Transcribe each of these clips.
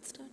Let's start.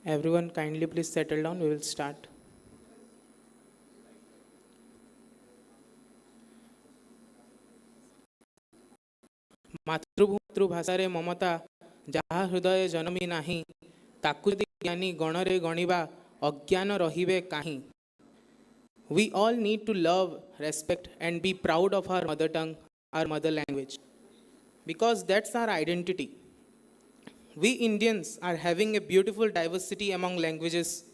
Everyone kindly please settle down. We will start. ମାତୃଭାଷାରେ ମମତା ଯାହା ହୃଦୟ ଜନମି ନାହିଁ ତାକୁ ଯଦି ଜ୍ଞାନୀ ଗଣରେ ଗଣିବା ଅଜ୍ଞାନ ରହିବେ କାହିଁ. We all need to love, respect and be proud of our mother tongue, our mother language, because that's our identity. We Indians are having a beautiful diversity among languages,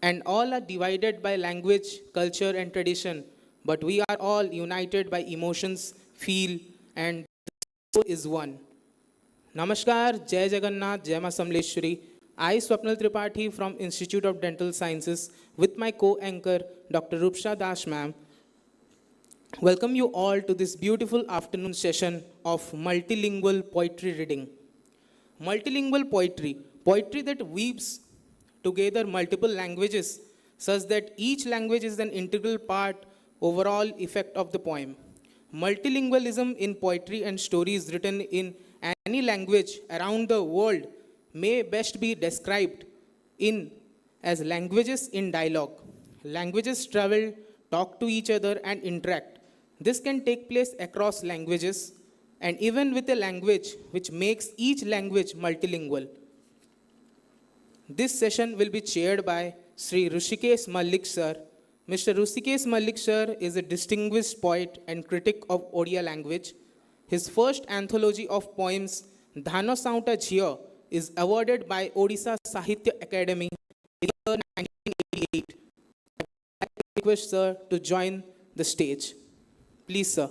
and all are divided by language, culture, and tradition, but we are all united by emotions, feel, and so is one. Namaskar, Jai Jagannath, Jai Ma Samleshwari. I, Swapnil Tripathi from Institute of Dental Sciences, with my co-anchor, Dr. Rupsha Das ma'am, welcome you all to this beautiful afternoon session of multilingual poetry reading. Multilingual poetry, poetry that weaves together multiple languages such that each language is an integral part, overall effect of the poem. Multilingualism in poetry and stories written in any language around the world may best be described in as languages in dialogue. Languages travel, talk to each other and interact. This can take place across languages and even with a language which makes each language multilingual. This session will be chaired by Sri Rushikesh Mallik sir. Mr. Rushikesh Mallik sir is a distinguished poet and critic of Odia language. His first anthology of poems, Dhano Saunta Jhiyo, is awarded by Odisha Sahitya Academy in the year 1988. I request sir to join the stage. Please, sir.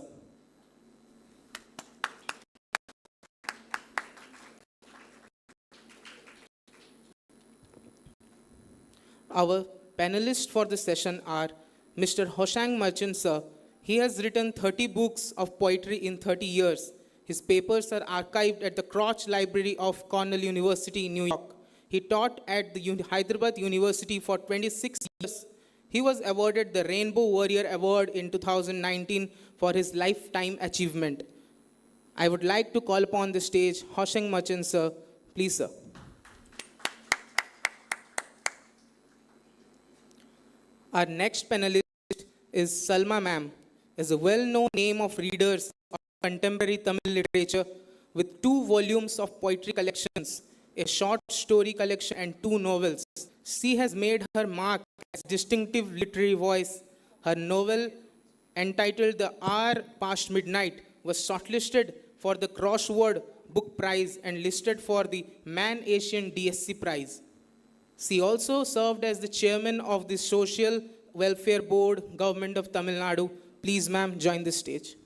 Our panelists for this session are Mr. Hoshang Merchant, sir. He has written 30 books of poetry in 30 years. His papers are archived at the Crouch Library of Cornell University in New York. He taught at the Hyderabad University for 26 years. He was awarded the Rainbow Warrior Award in 2019 for his lifetime achievement. I would like to call upon the stage Hoshang Merchant, sir. Please, sir. Our next panelist is Salma ma'am, is a well-known name of readers of contemporary Tamil literature with 2 volumes of poetry collections, a short story collection and 2 novels. She has made her mark as distinctive literary voice. Her novel entitled The Hour Past Midnight was shortlisted for the Crossword Book Prize and listed for the Man Asian DSC Prize. She also served as the chairman of the Social Welfare Board, Government of Tamil Nadu. Please, ma'am, join the stage.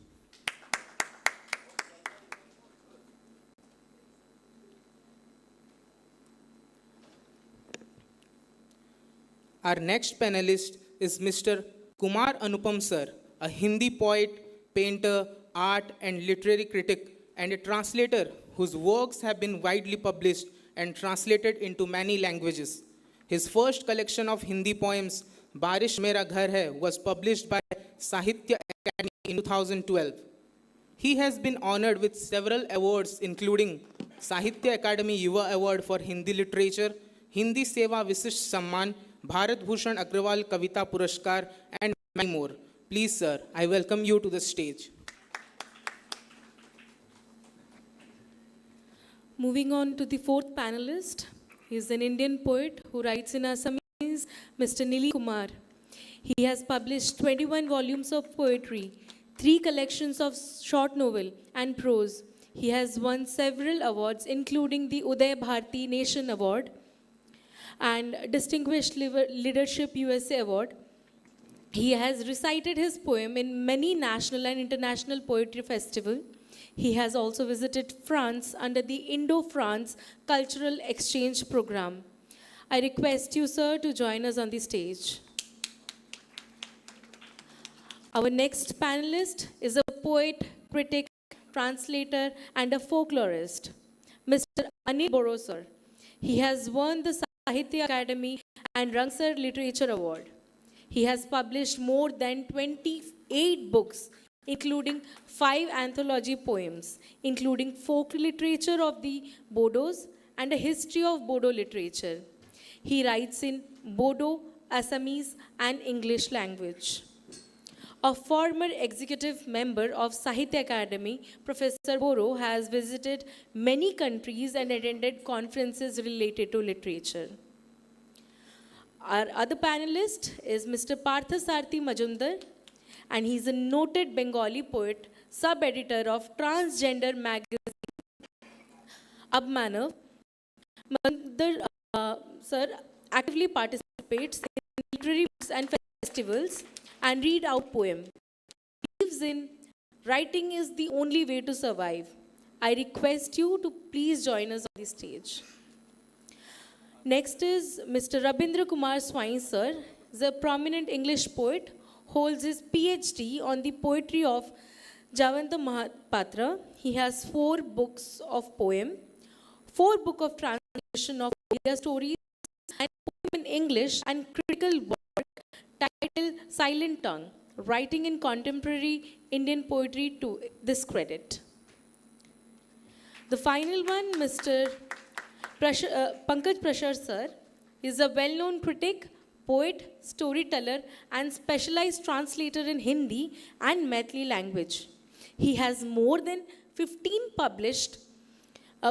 Our next panelist is Mr. Kumar Anupam sir, a Hindi poet, painter, art and literary critic, and a translator whose works have been widely published and translated into many languages. His first collection of Hindi poems, Barish Mera Ghar Hai, was published by Sahitya Academy in 2012. He has been honored with several awards including Sahitya Akademi Yuva Award for Hindi Literature, Hindi Seva Vishisht Samman, Bharat Bhushan Agrawal Kavita Puraskar, and many more. Please, sir, I welcome you to the stage. Moving on to the 4th panelist, he is an Indian poet who writes in Assamese, Mr. Nili Kumar. He has published 21 volumes of poetry, 3 collections of short novel and prose. He has won several awards, including the Uday Bharti Nation Award and Distinguished Leadership USA Award. He has recited his poem in many national and international poetry festivals. He has also visited France under the Indo-France Cultural Exchange Program. I request you, sir, to join us on the stage. Our next panelist is a poet, critic, translator, and a folklorist, Mr. Anil Borosar. He has won the Sahitya Academy and Rangsar Literature Award. He has published more than 28 books, including 5 anthology poems, including folk literature of the Bodos and a history of Bodo literature. He writes in Bodo, Assamese, and English language. A former executive member of Sahitya Academy, Professor Boro has visited many countries and attended conferences related to literature. Our other panelist is Mr. Partha Sarthi Majumdar, and he's a noted Bengali poet, sub-editor of transgender magazine Abmanav. Majumdar, sir, actively participates in literary books and festivals and read out poem. He believes in writing is the only way to survive. I request you to please join us on the stage. Next is Mr. Rabindra Kumar Swain, sir. He's a prominent English poet, holds his PhD on the poetry of Javanta Mahapatra. He has 4 books of poem, 4 books of translation of India stories, and poem in English and critical work titled Silent Tongue, writing in contemporary Indian poetry to this credit. The final one, Mr. Pankaj Prashar sir, is a well-known critic, poet, storyteller, and specialized translator in Hindi and Maithili language. He has more than 15 published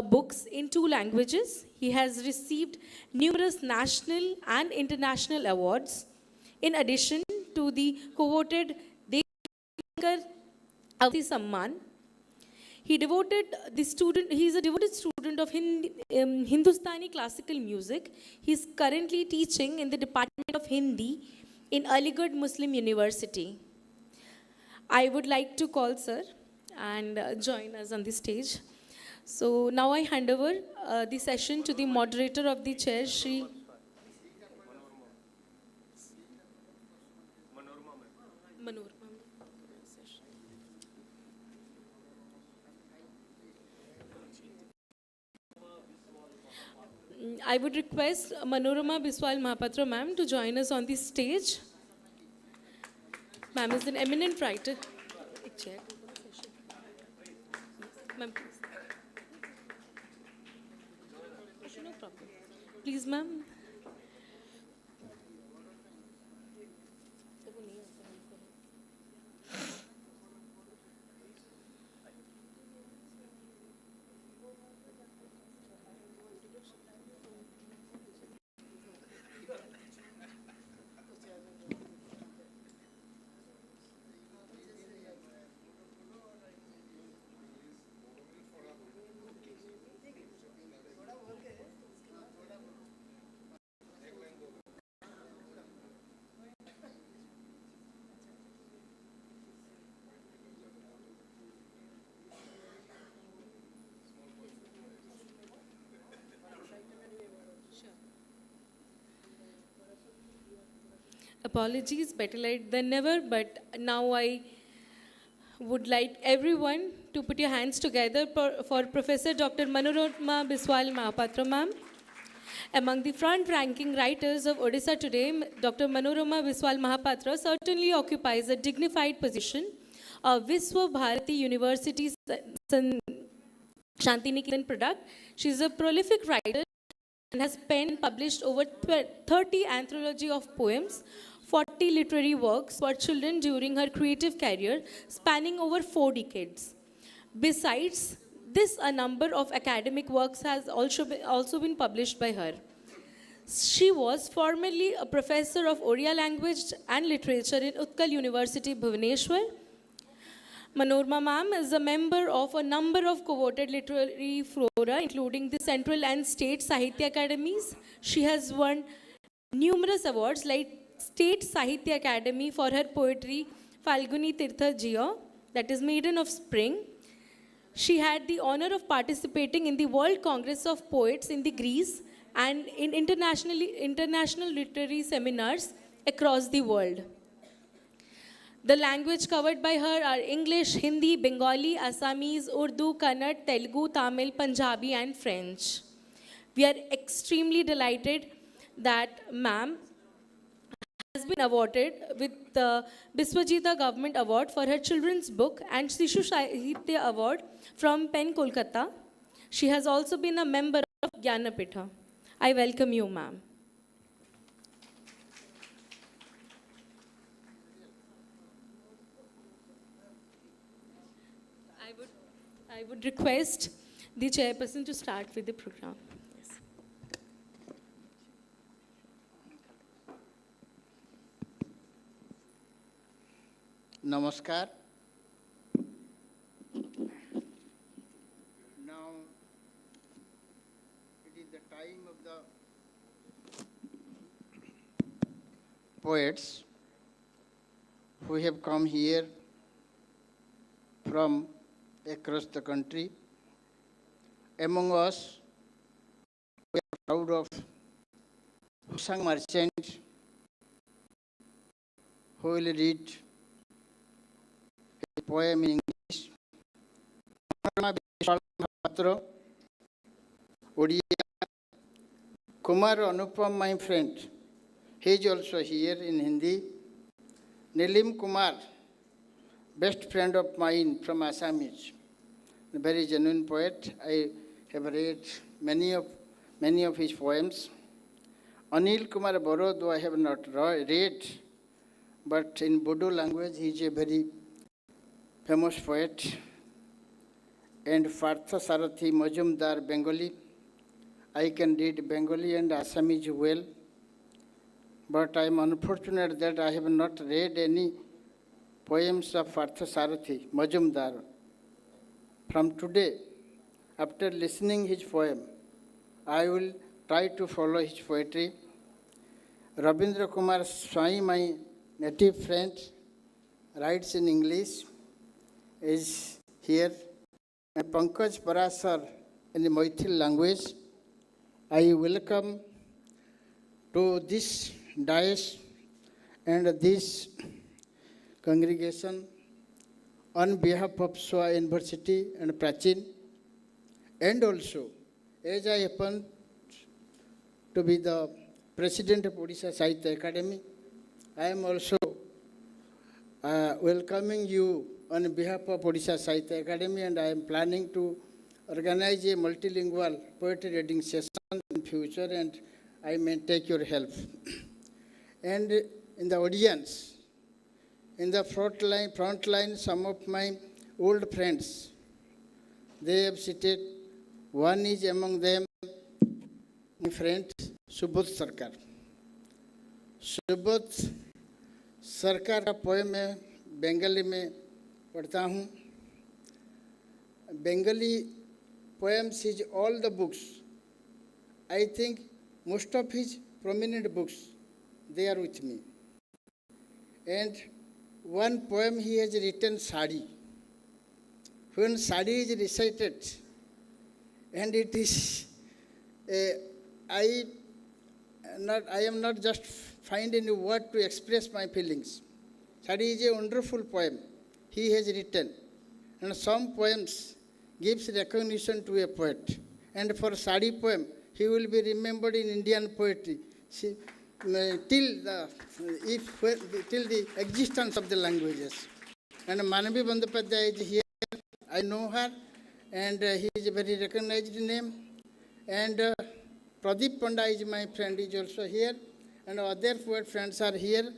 books in 2 languages. He has received numerous national and international awards. In addition to the coveted Devkar Avati Samman, he is a devoted student of Hindustani classical music. He is currently teaching in the Department of Hindi in Aligarh Muslim University. I would like to call sir and join us on the stage. So now I hand over the session to the moderator of the chair, Shri Manorma. I would request Manorama Biswal Mahapatra ma'am to join us on the stage. Ma'am is an eminent writer. Ma'am, please. No problem. Please, ma'am. Apologies, better late than never, but now I would like everyone to put your hands together for Professor Dr. Manorama Biswal Mahapatra ma'am. Among the front-ranking writers of Odisha today, Dr. Manorama Biswal Mahapatra certainly occupies a dignified position of Viswa Bharati University's Shantiniketan product. She is a prolific writer and has penned and published over 30 anthology of poems, 40 literary works for children during her creative career, spanning over 4 decades. Besides this, a number of academic works has also been published by her. She was formerly a professor of Oriya language and literature in Utkal University, Bhubaneswar. Manorama ma'am is a member of a number of coveted literary fora, including the Central and State Sahitya Academies. She has won numerous awards like State Sahitya Academy for her poetry Falguni Tirtha Jia, that is Maiden of Spring. She had the honor of participating in the World Congress of Poets in the Greece and in international literary seminars across the world. The language covered by her are English, Hindi, Bengali, Assamese, Urdu, Kannada, Telugu, Tamil, Punjabi, and French. We are extremely delighted that ma'am has been awarded with the Biswajita Government Award for her children's book and Sishu Sahitya Award from Penn, Kolkata. She has also been a member of Jnanapitha. I welcome you, ma'am. I would request the chairperson to start with the program. Yes. Namaskar. Now it is the time of the poets who have come here from across the country. Among us, we are proud of Husang Merchant, who will read a poem in English. Odia. Kumar Anupam, my friend, he is also here in Hindi. Nilim Kumar, best friend of mine from Assamese, a very genuine poet. I have read many of his poems. Anil Kumar Boro, though I have not read, but in Bodo language he is a very famous poet. And Partha Sarathi Majumdar, Bengali. I can read Bengali and Assamese well, but I am unfortunate that I have not read any poems of Partha Sarathi Majumdar. From today, after listening his poem, I will try to follow his poetry. Rabindra Kumar Swami, my native friend, writes in English, is here. And Pankaj Parasar in the Maithil language. I welcome to this dais and this congregation on behalf of SWA University and Prachin, and also as I happen to be the president of Odisha Sahitya Academy, I am also welcoming you on behalf of Odisha Sahitya Academy, and I am planning to organize a multilingual poetry reading session in future, and I may take your help. And in the audience, in the front line, some of my old friends, they have seated. One is among them my friend Subodh Sarkar. Subodh Sarkar का poem मैं बंगाली में पढ़ता हूँ. Bengali poems is all the books. I think most of his prominent books, they are with me. And one poem he has written, Sadi. When Sadi is recited, and it is, I am not just find any word to express my feelings. Sadi is a wonderful poem he has written. And some poems gives recognition to a poet. And for Sadi poem, he will be remembered in Indian poetry till the existence of the languages. And Manavi Bandyopadhyay is here. I know her, and he is a very recognized name. And Pradeep Panda is my friend, is also here. And other poet friends are here,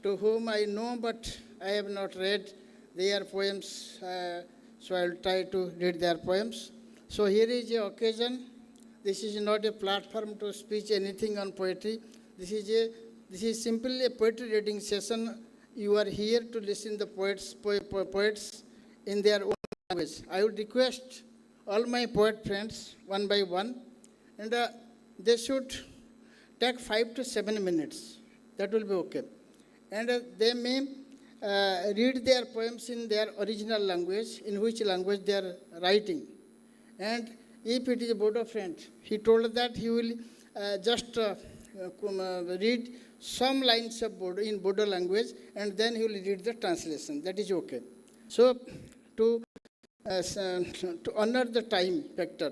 to whom I know, but I have not read their poems. So I will try to read their poems. So here is the occasion. This is not a platform to speak anything on poetry. This is simply a poetry reading session. You are here to listen to poets in their own language. I would request all my poet friends, one by one, and they should take 5 to 7 minutes. That will be okay. And they may read their poems in their original language, in which language they are writing. And if it is a Bodo friend, he told that he will just read some lines of Bodo in Bodo language, and then he will read the translation. That is okay. So to honor the time factor,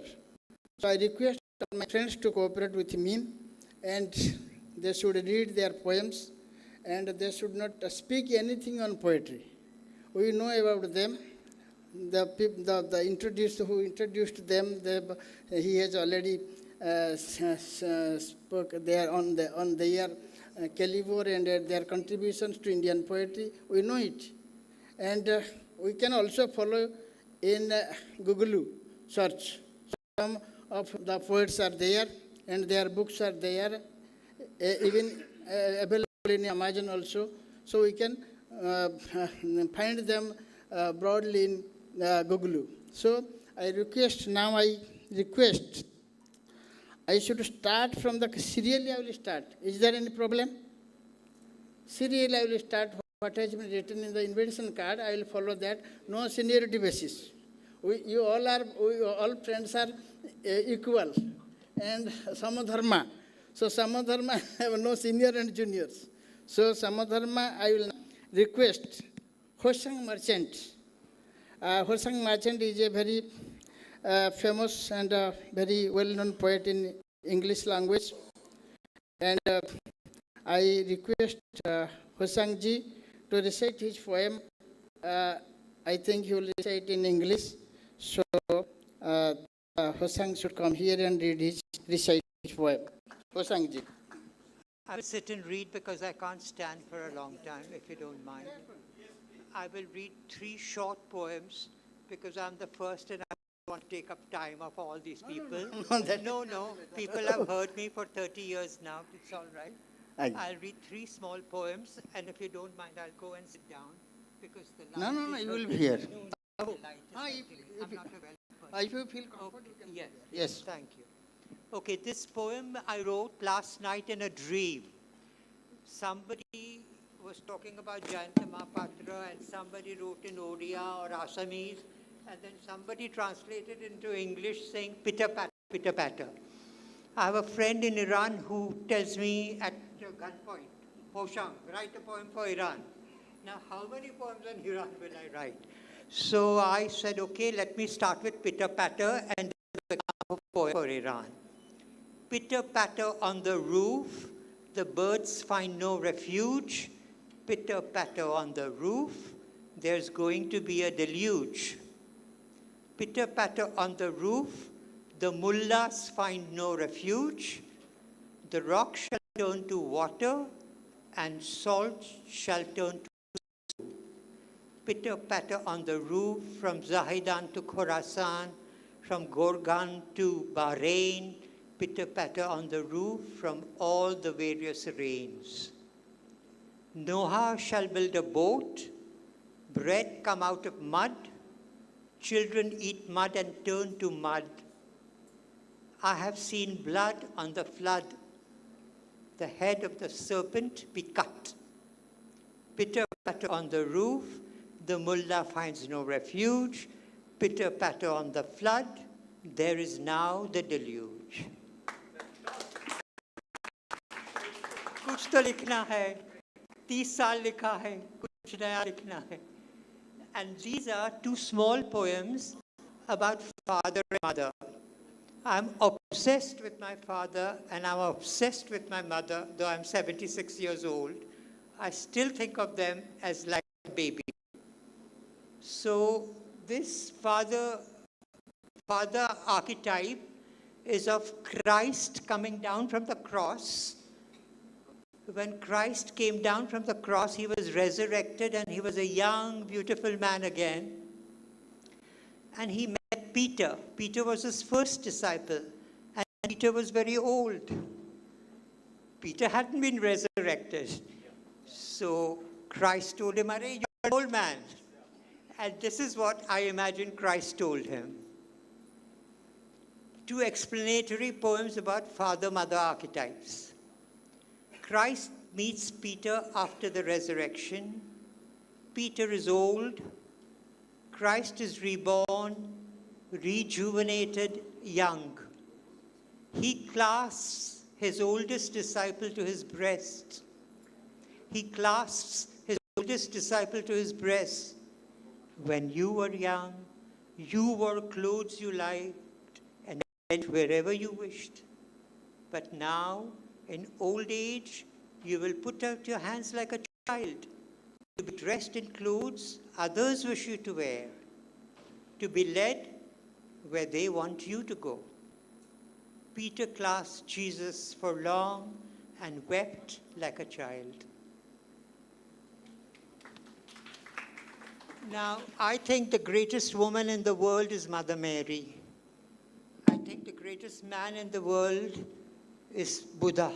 so I request my friends to cooperate with me, and they should read their poems, and they should not speak anything on poetry. We know about them. The introduced who introduced them, he has already spoke there on their caliber and their contributions to Indian poetry. We know it, and we can also follow in Google search. Some of the poets are there, and their books are there, even available in Amazon also. So we can find them broadly in Google. So I request, I should start from the serially. I will start. Is there any problem? Serially, I will start what has been written in the invitation card. I will follow that. No seniority basis. We all friends are equal, and Samadharma. So Samadharma have no senior and juniors. So Samadharma, I will request Hosang Merchant. Hosang Merchant is a very famous and very well-known poet in English language. And I request Hosang ji to recite his poem. I think he will recite in English. So Hosang should come here and recite his poem. Hosang ji. I will sit and read because I can't stand for a long time, if you don't mind. I will read 3 short poems because I'm the first and I don't want to take up time of all these people. No, people have heard me for 30 years now. It's all right. I'll read 3 small poems, and if you don't mind, I'll go and sit down because the light No, is you will very- be here. The light is I'm not a well person. If you feel comfortable, you can. Yes. Thank you. Okay, this poem I wrote last night in a dream. Somebody was talking about Jayanta Mahapatra and somebody wrote in Odia or Assamese, and then somebody translated into English saying pitter patter, pitter patter. I have a friend in Iran who tells me at gunpoint, Poshang, write a poem for Iran. Now, how many poems on Iran will I write? So I said, okay, let me start with pitter patter and then a poem for Iran. Pitter patter on the roof, the birds find no refuge. Pitter patter on the roof, there's going to be a deluge. Pitter patter on the roof, the mullahs find no refuge. The rock shall turn to water, and salt shall turn to pitter patter on the roof, from Zahedan to Khorasan, from Gorgan to Bahrain, pitter patter on the roof from all the various rains. Noah shall build a boat, bread come out of mud, children eat mud and turn to mud. I have seen blood on the flood, the head of the serpent be cut. Pitter patter on the roof, the mullah finds no refuge. Pitter patter on the flood, there is now the deluge. कुछ तो लिखना है, 30 साल लिखा है, कुछ नया लिखना है. And these are 2 small poems about father and mother. I'm obsessed with my father and I'm obsessed with my mother, though I'm 76 years old. I still think of them as like a baby. So this father archetype is of Christ coming down from the cross. When Christ came down from the cross, he was resurrected and he was a young, beautiful man again. And he met Peter. Peter was his first disciple. And Peter was very old. Peter hadn't been resurrected. So Christ told him, "Arey, you're an old man." And this is what I imagine Christ told him. 2 explanatory poems about father-mother archetypes. Christ meets Peter after the resurrection. Peter is old. Christ is reborn, rejuvenated, young. He clasps his oldest disciple to his breast. He clasps his oldest disciple to his breast. When you were young, you wore clothes you liked and went wherever you wished. But now, in old age, you will put out your hands like a child, to be dressed in clothes others wish you to wear, to be led where they want you to go. Peter clasped Jesus for long and wept like a child. Now, I think the greatest woman in the world is Mother Mary. I think the greatest man in the world is Buddha.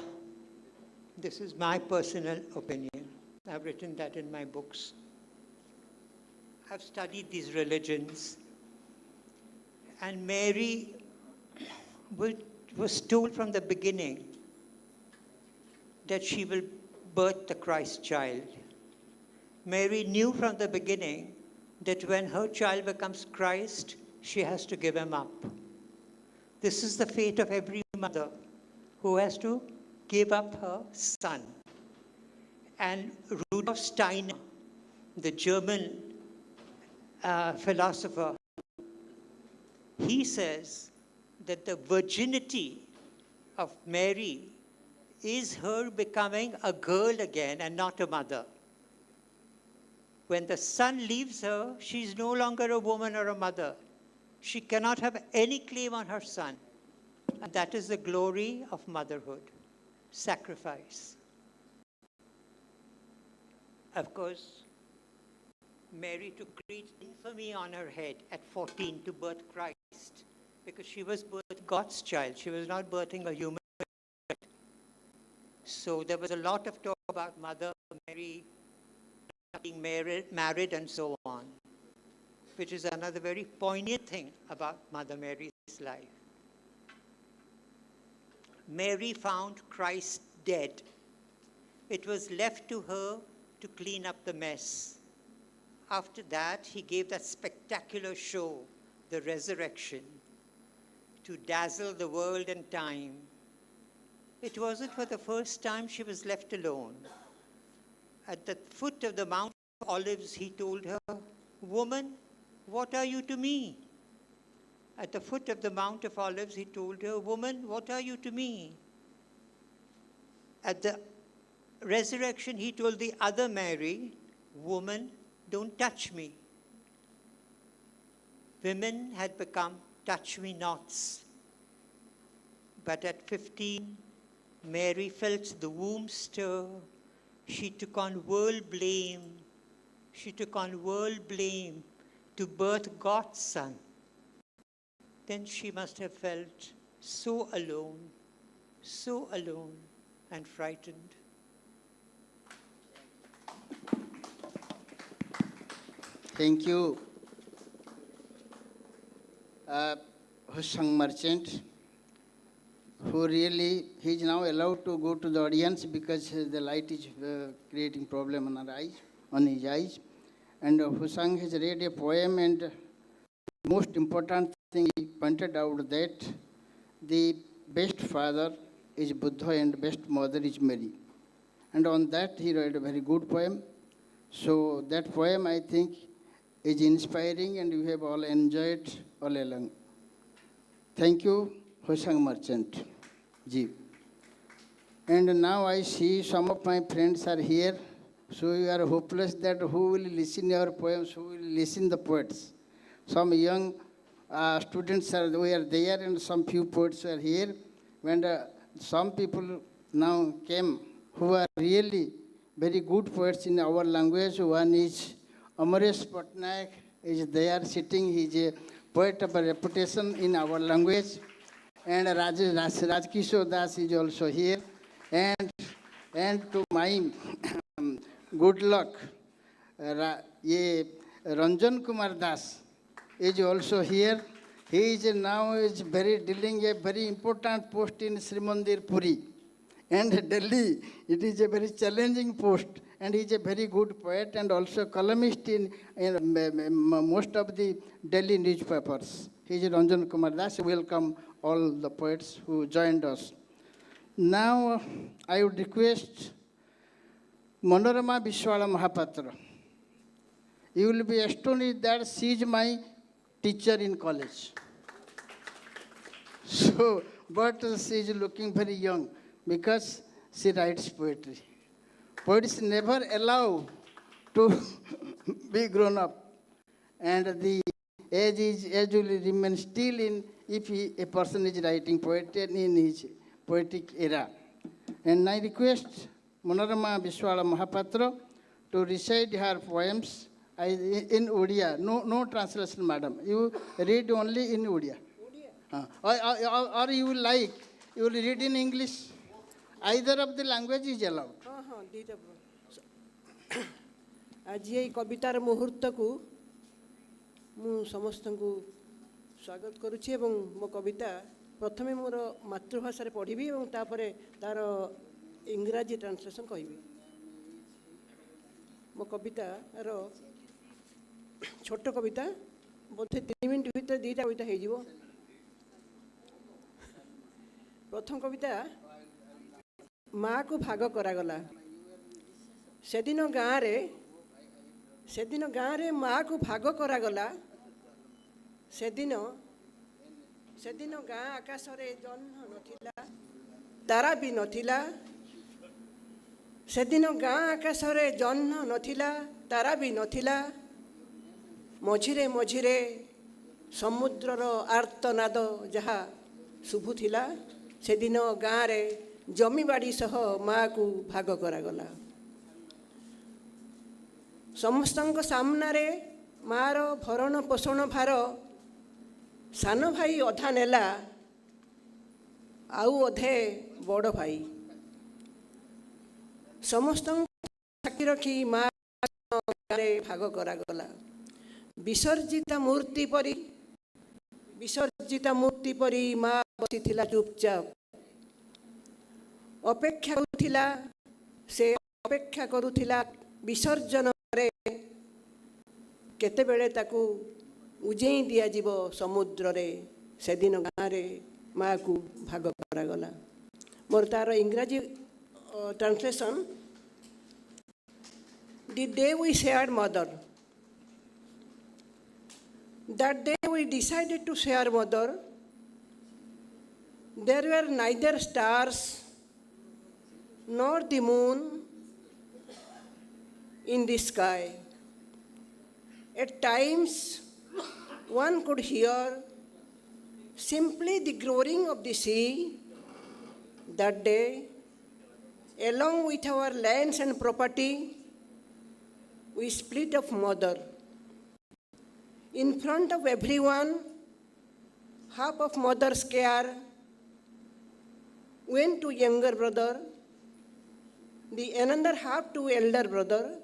This is my personal opinion. I've written that in my books. I've studied these religions. And Mary was told from the beginning that she will birth the Christ child. Mary knew from the beginning that when her child becomes Christ, she has to give him up. This is the fate of every mother who has to give up her son. And Rudolf Steiner, the German philosopher, he says that the virginity of Mary is her becoming a girl again and not a mother. When the son leaves her, she's no longer a woman or a mother. She cannot have any claim on her son. And that is the glory of motherhood, sacrifice. Of course, Mary took great infamy on her head at 14 to birth Christ, because she was birthing God's child. She was not birthing a human child. So there was a lot of talk about Mother Mary being married and so on, which is another very poignant thing about Mother Mary's life. Mary found Christ dead. It was left to her to clean up the mess. After that, he gave that spectacular show, the resurrection, to dazzle the world and time. It wasn't for the first time she was left alone. At the foot of the Mount of Olives, he told her, "Woman, what are you to me?" At the foot of the Mount of Olives, he told her, "Woman, what are you to me?" At the resurrection, he told the other Mary, "Woman, don't touch me." Women had become touch-me-nots. But at 15, Mary felt the womb stir. She took on world blame. She took on world blame to birth God's son. Then she must have felt so alone and frightened. Thank you. Husang Merchant, who really, he is now allowed to go to the audience because the light is creating problem on his eyes. And Husang has read a poem, and most important thing, he pointed out that the best father is Buddha and best mother is Mary. And on that, he wrote a very good poem. So that poem, I think, is inspiring, and you have all enjoyed all along. Thank you, Hosang Merchant ji. And now I see some of my friends are here, so you are hopeless that who will listen your poems, who will listen the poets. Some young students were there, and some few poets are here. When some people now came who are really very good poets in our language. One is Amaresh Patnaik is there sitting. He is a poet of a reputation in our language. And Rajkishore Das is also here. And to my good luck, Ranjan Kumar Das is also here. He is now dealing a very important post in Sri Mandir Puri. And Delhi, it is a very challenging post. And he is a very good poet and also columnist in most of the Delhi newspapers. He is Ranjan Kumar Das. Welcome all the poets who joined us. Now, I would request Manorama Bishwala Mahapatra. You will be astonished that she is my teacher in college. So, but she is looking very young because she writes poetry. Poets never allow to be grown up. And the age will remain still in if a person is writing poetry in his poetic era. And I request Manorama Bishwala Mahapatra to recite her poems in Odia. No translation, madam. You read only in Odia. Or you will like, you will read in English. Either of the language is allowed. हाँ दीटा आज ये कवितार मुहूर्त को मु समस्त को स्वागत करुच्ची एवं मो कविता प्रथमे मोर मातृभाषा पढ़ी और तापर तार इंग्राजी ट्रांसलेशन कहि मो कविता रो छोट कविता बोधे 3 मिनट भीतर दीटा कविता हो प्रथम कविता माँ को भाग करागला सेदिन गाँव रे माँ को भाग करागला सेदिन गाँ आकाश रे जह्न नथिला तारा भी नथिला सेदिन गाँ आकाश रे जह्न नथिला तारा भी नथिला मझिरे मझिरे समुद्रर आर्तनाद जहाँ शुभुथिला सेदिन गाँव रे जमीबाड़ी सह माँ को भाग करागला समस्त सामने मार भरण पोषण भार सान भाई अधा नेला आउ अधे बड़ भाई समस्त साक्षी रखी माँ भाग करागला विसर्जिता मूर्ति परी माँ बसी चुपचाप अपेक्षा करुथिला से अपेक्षा करुथिला विसर्जन रे केते बेले ताकू उजेई दिया जीवो समुद्र रे सेदिन गाँ रे माँ को भाग करागला मोर तार इंग्राजी translation the day we shared mother that day we decided to share mother there were neither stars nor the moon in the sky. At times, one could hear simply the roaring of the sea. That day, along with our lands and property, we split of mother. In front of everyone, half of mother's care went to younger brother, the another half to elder brother.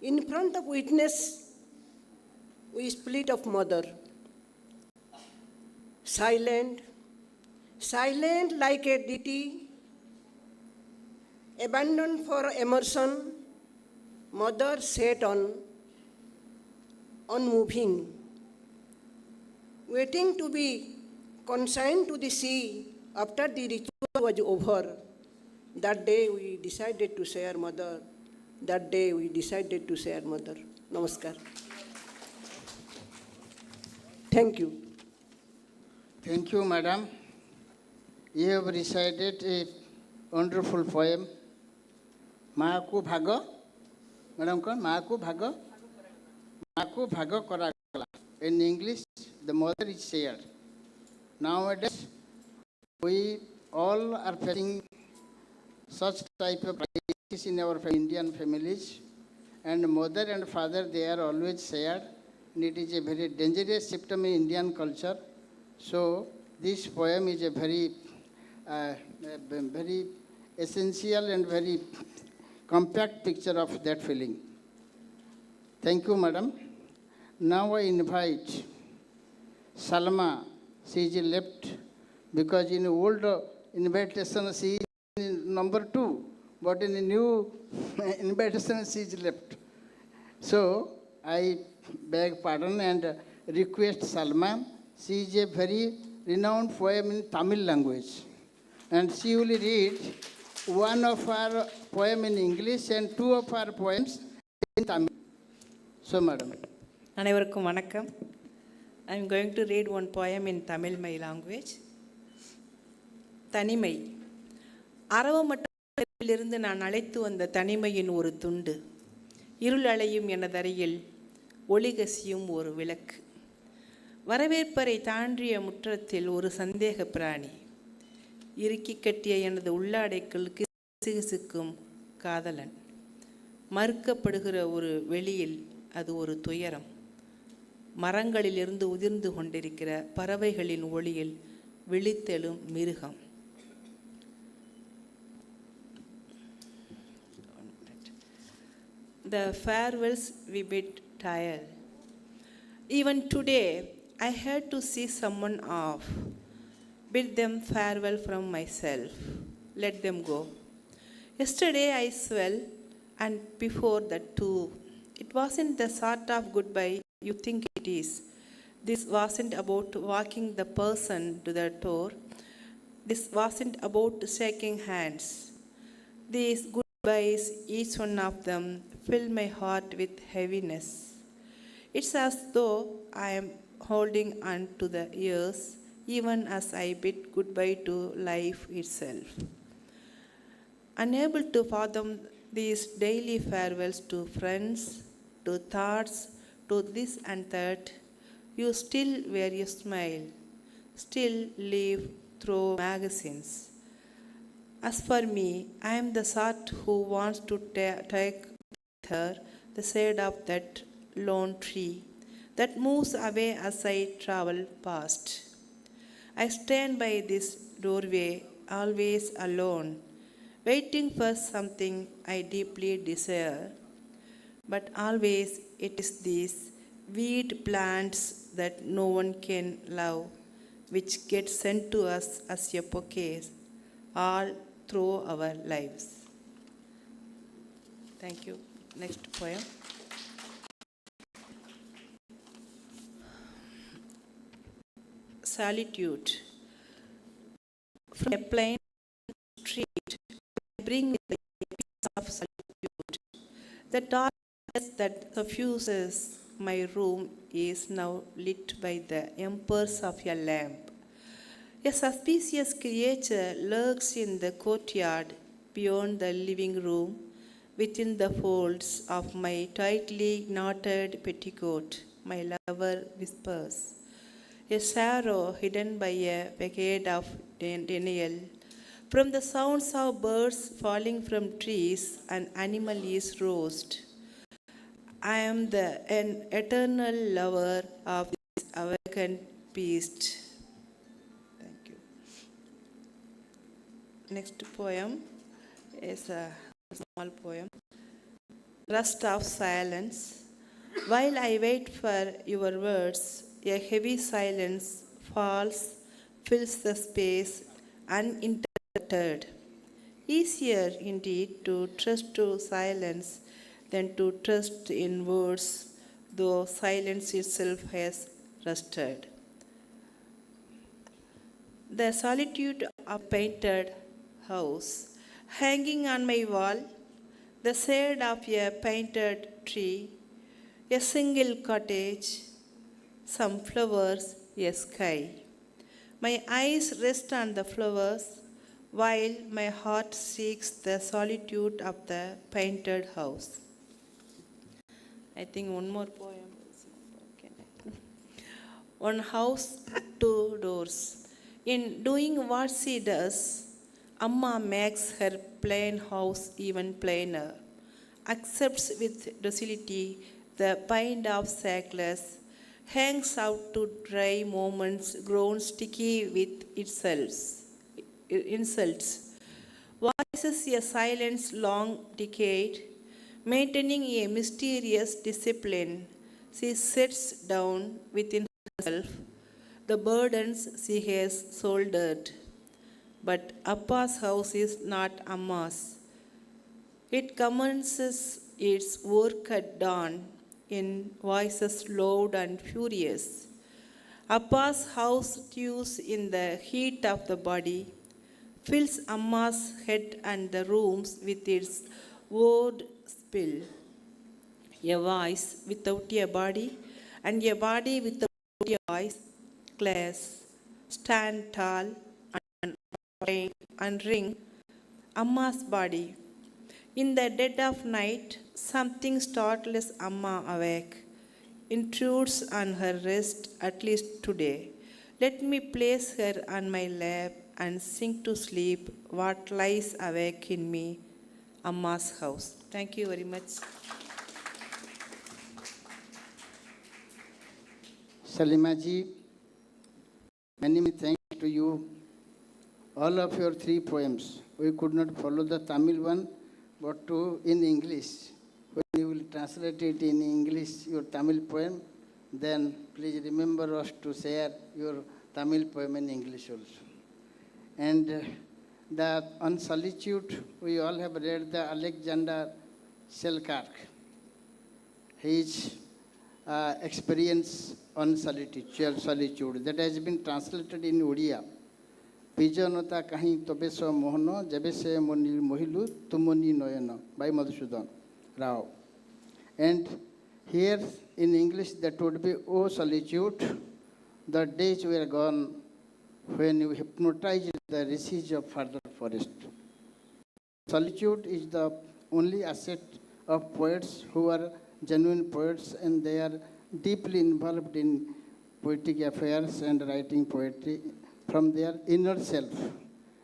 In front of witness, we split of mother. Silent like a deity, abandoned for immersion, mother sat on, unmoving, waiting to be consigned to the sea after the ritual was over. That day we decided to share mother. Namaskar. Thank you. Thank you, madam. You have recited a wonderful poem. माँ को भाग, madam कौन? माँ को भाग करागला. In English, the mother is shared. Nowadays, we all are facing such type of crisis in our Indian families, and mother and father, they are always shared, and it is a very dangerous symptom in Indian culture. So this poem is a very essential and very compact picture of that feeling. Thank you, madam. Now I invite Salma. She is left because in old invitation she is number 2, but in the new invitation she is left. So I beg pardon and request Salma. She is a very renowned poem in Tamil language, and she will read one of our poem in English and 2 of our poems in Tamil. So, madam. அனைவருக்கும் வணக்கம். I am going to read one poem in Tamil, my language. தனிமை. அரவமட்டத்திலிருந்து நான் அழைத்து வந்த தனிமையின் ஒரு துண்டு. இருள் அலையும் எனதரையில் ஒளி கசியும் ஒரு விளக்கு. வரவேற்பறை தாண்டிய முற்றத்தில் ஒரு சந்தேக பிராணி. இறுக்கி கட்டிய எனது உள்ளாடைக்குள் கிசுகிசுக்கும் காதலன். மறுக்கப்படுகிற ஒரு வெளியில் அது ஒரு துயரம். மரங்களிலிருந்து உதிர்ந்து கொண்டிருக்கிற பறவைகளின் ஒளியில் விழித்தெழும் மிருகம். The farewells we bid tire. Even today, I had to see someone off, bid them farewell from myself, let them go. Yesterday I swell, and before that too. It wasn't the sort of goodbye you think it is. This wasn't about walking the person to the door. This wasn't about shaking hands. These goodbyes, each one of them, fill my heart with heaviness. It's as though I am holding on to the years, even as I bid goodbye to life itself. Unable to fathom these daily farewells to friends, to thoughts, to this and that, you still wear a smile, still live through magazines. As for me, I am the sort who wants to take with her the shade of that lone tree that moves away as I travel past. I stand by this doorway, always alone, waiting for something I deeply desire. But always it is these weed plants that no one can love, which get sent to us as a bouquet all through our lives. Thank you. Next poem. Solitude. From a plain street, I bring with the peace of solitude. The darkness that suffuses my room is now lit by the embers of a lamp. A suspicious creature lurks in the courtyard beyond the living room, within the folds of my tightly knotted petticoat, my lover whispers. A sorrow hidden by a facade of denial. From the sounds of birds falling from trees, an animal is roast. I am an eternal lover of this awakened beast. Thank you. Next poem is a small poem. Rust of silence. While I wait for your words, a heavy silence falls, fills the space uninterrupted. Easier indeed to trust to silence than to trust in words, though silence itself has rusted. The solitude of a painted house, hanging on my wall, the shade of a painted tree, a single cottage, some flowers, a sky. My eyes rest on the flowers, while my heart seeks the solitude of the painted house. I think one more poem. One house, two doors. In doing what she does, Amma makes her plain house even plainer, accepts with docility the bind of sackless, hangs out to dry moments grown sticky with insults, voices a silence long decayed, maintaining a mysterious discipline. She sets down within herself the burdens she has shouldered. But Appa's house is not Amma's. It commences its work at dawn in voices loud and furious. Appa's house stews in the heat of the body, fills Amma's head and the rooms with its word spill. A voice without a body, and a body without a voice, class, stand tall and ring Amma's body. In the dead of night, something startles Amma awake, intrudes on her rest, at least today. Let me place her on my lap and sink to sleep what lies awake in me. Amma's house. Thank you very much. Salima ji, many thanks to you. All of your 3 poems, we could not follow the Tamil one, but in English. When you will translate it in English, your Tamil poem, then please remember us to share your Tamil poem in English also. And on solitude, we all have read the Alexander Selkirk, his experience on solitude, that has been translated in Odia. Pijanota kahi tobeso mohono, jebese moni mohilu, tumoni noyano, by Madhusudan Rao. And here in English, that would be, O solitude, the days were gone when you hypnotized the rishis of further forest. Solitude is the only asset of poets who are genuine poets, and they are deeply involved in poetic affairs and writing poetry from their inner self.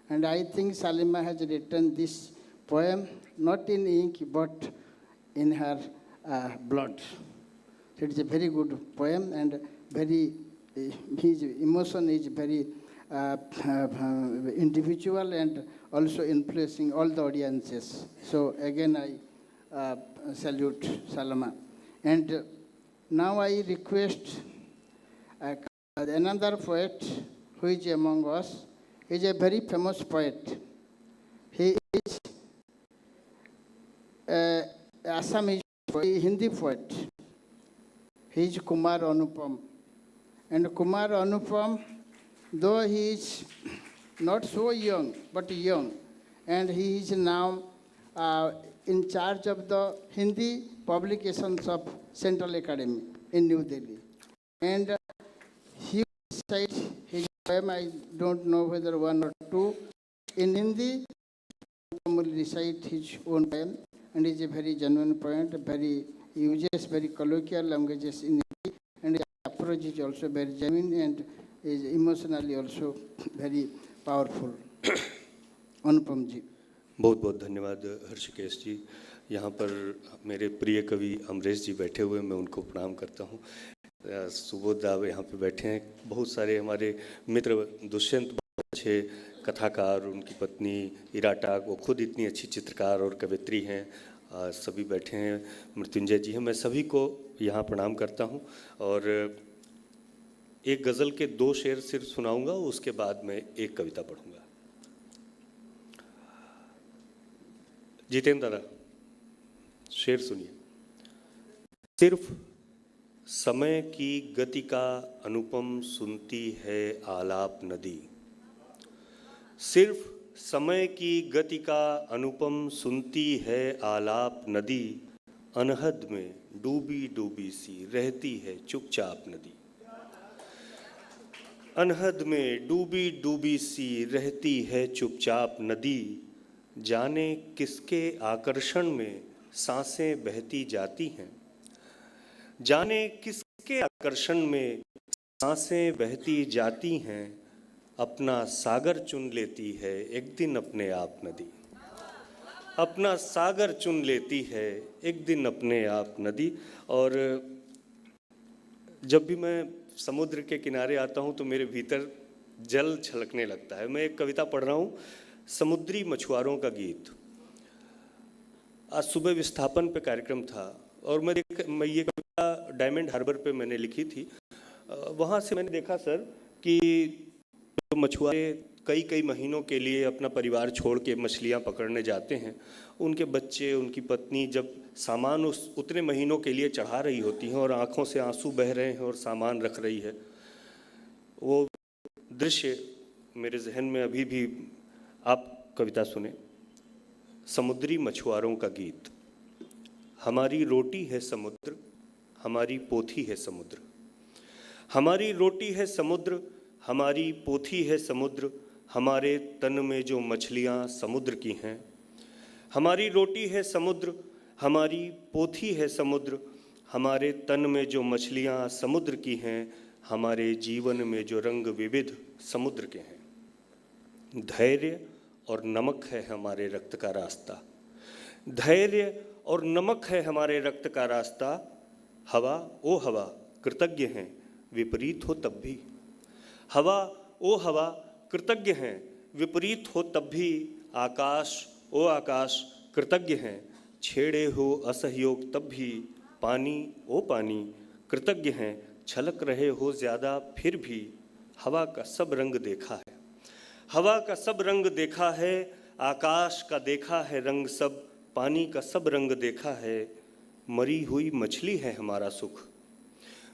And I think Salima has written this poem not in ink but in her blood. It is a very good poem, and his emotion is very individual and also influencing all the audiences. So again, I salute Salima. And now I request another poet who is among us. He is a very famous poet. He is Assamese Hindi poet. He is Kumar Anupam. And Kumar Anupam, though he is not so young, but young, and he is now in charge of the Hindi publications of Central Academy in New Delhi. And he recites his poem, I don't know whether 1 or 2. In Hindi, he will recite his own poem, and he is a very genuine poet, he uses very colloquial languages in Hindi, and his approach is also very genuine and is emotionally also very powerful. Anupam ji. बहुत बहुत धन्यवाद हर्षिकेश जी। यहाँ पर मेरे प्रिय कवि अमरेश जी बैठे हुए, मैं उनको प्रणाम करता हूँ। सुबोध राव यहाँ पे बैठे हैं, बहुत सारे हमारे मित्र, दुष्यंत बहुत अच्छे कथाकार, उनकी पत्नी इराटा, वो खुद इतनी अच्छी चित्रकार और कवित्री हैं, सभी बैठे हैं, मृत्युंजय जी हैं, मैं सभी को यहाँ प्रणाम करता हूँ। और एक गज़ल के 2 शेर सिर्फ सुनाऊंगा, उसके बाद में एक कविता पढ़ूंगा। जितेंद्र दादा, शेर सुनिए। सिर्फ समय की गति का अनुपम सुनती है आलाप नदी, सिर्फ समय की गति का अनुपम सुनती है आलाप नदी, अनहद में डूबी डूबी सी रहती है चुपचाप नदी, अनहद में डूबी डूबी सी रहती है चुपचाप नदी, जाने किसके आकर्षण में सांसें बहती जाती हैं, जाने किसके आकर्षण में सांसें बहती जाती हैं, अपना सागर चुन लेती है एक दिन अपने आप नदी, अपना सागर चुन लेती है एक दिन अपने आप नदी। और जब भी मैं समुद्र के किनारे आता हूँ तो मेरे भीतर जल छलकने लगता है। मैं एक कविता पढ़ रहा हूँ, समुद्री मछुआरों का गीत। आज सुबह विस्थापन पे कार्यक्रम था और मैं ये कविता डायमंड हार्बर पे मैंने लिखी थी। वहाँ से मैंने देखा सर कि जो मछुआरे कई महीनों के लिए अपना परिवार छोड़ के मछलियाँ पकड़ने जाते हैं, उनके बच्चे, उनकी पत्नी जब सामान उतने महीनों के लिए चढ़ा रही होती हैं और आँखों से आंसू बह रहे हैं और सामान रख रही है, वो दृश्य मेरे जहन में अभी भी। आप कविता सुने, समुद्री मछुआरों का गीत। हमारी रोटी है समुद्र, हमारी पोथी है समुद्र, हमारी रोटी है समुद्र, हमारी पोथी है समुद्र, हमारे तन में जो मछलियाँ समुद्र की हैं, हमारी रोटी है समुद्र, हमारी पोथी है समुद्र, हमारे तन में जो मछलियाँ समुद्र की हैं, हमारे जीवन में जो रंग विविध समुद्र के हैं। धैर्य और नमक है हमारे रक्त का रास्ता, धैर्य और नमक है हमारे रक्त का रास्ता, हवा ओ हवा कृतज्ञ हैं विपरीत हो तब भी। हवा ओ हवा कृतज्ञ हैं विपरीत हो तब भी। आकाश ओ आकाश कृतज्ञ हैं छेड़े हो असहयोग तब भी। पानी ओ पानी कृतज्ञ हैं छलक रहे हो ज़्यादा फिर भी। हवा का सब रंग देखा है, हवा का सब रंग देखा है। आकाश का देखा है रंग सब, पानी का सब रंग देखा है। मरी हुई मछली है हमारा सुख,